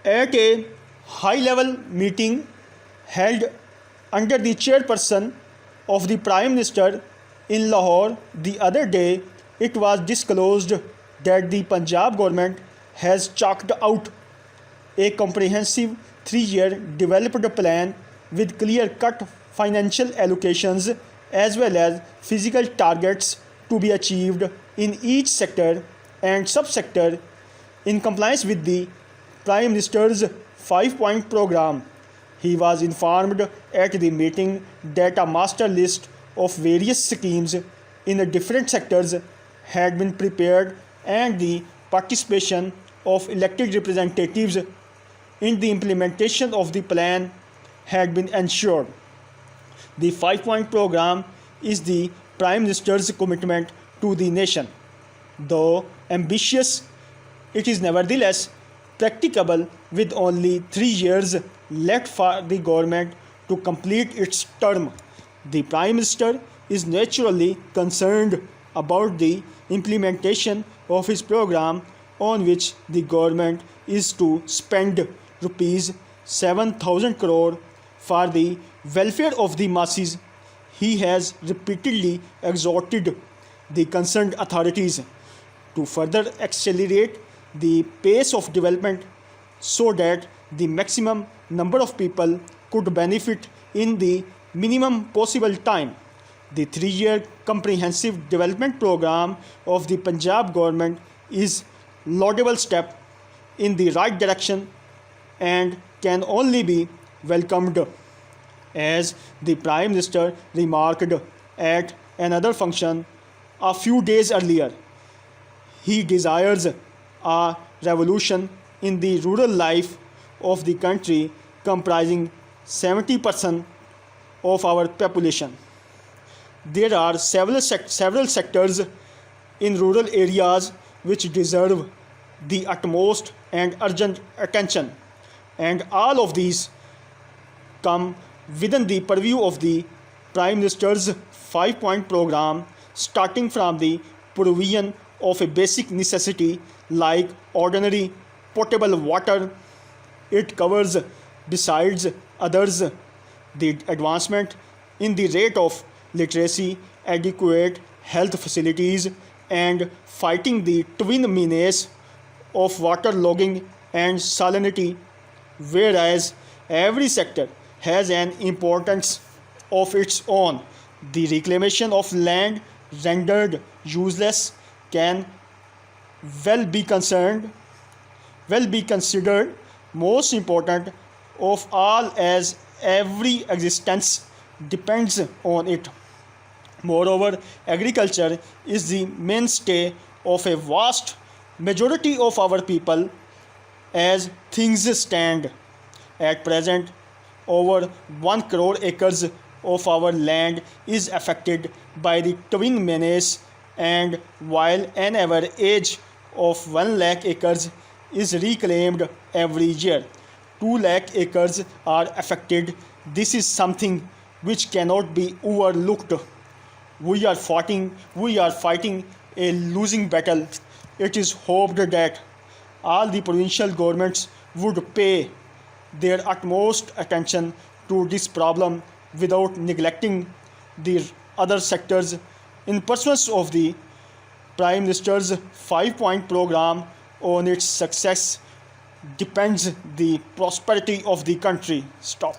At a high-level meeting held under the chairperson of the Prime Minister in Lahore the other day, it was disclosed that the Punjab government has chalked out a comprehensive 3-year developed plan with clear-cut financial allocations as well as physical targets to be achieved in each sector and subsector in compliance with the Prime Minister's 5-point program. He was informed at the meeting that a master list of various schemes in the different sectors had been prepared and the participation of elected representatives in the implementation of the plan had been ensured. The 5-point program is the Prime Minister's commitment to the nation. Though ambitious, it is nevertheless practicable with only 3 years left for the government to complete its term. The Prime Minister is naturally concerned about the implementation of his program, on which the government is to spend rupees 7,000 crore for the welfare of the masses. He has repeatedly exhorted the concerned authorities to further accelerate the pace of development so that the maximum number of people could benefit in the minimum possible time. The 3-year comprehensive development program of the Punjab government is a laudable step in the right direction and can only be welcomed. As the Prime Minister remarked at another function a few days earlier, he desires a revolution in the rural life of the country comprising 70% of our population. There are several sectors in rural areas which deserve the utmost and urgent attention, and all of these come within the purview of the Prime Minister's 5-point program, starting from the provision of a basic necessity like ordinary potable water. It covers, besides others, the advancement in the rate of literacy, adequate health facilities, and fighting the twin menace of waterlogging and salinity, whereas every sector has an importance of its own. The reclamation of land rendered useless can well be considered most important of all, as every existence depends on it. Moreover, agriculture is the mainstay of a vast majority of our people. As things stand at present, over 1 crore acres of our land is affected by the twin menace, and while an average of 1 lakh acres is reclaimed every year, 2 lakh acres are affected. This is something which cannot be overlooked. We are fighting a losing battle. It is hoped that all the provincial governments would pay their utmost attention to this problem without neglecting the other sectors. In pursuance of the Prime Minister's 5-point program, on its success depends the prosperity of the country. Stop.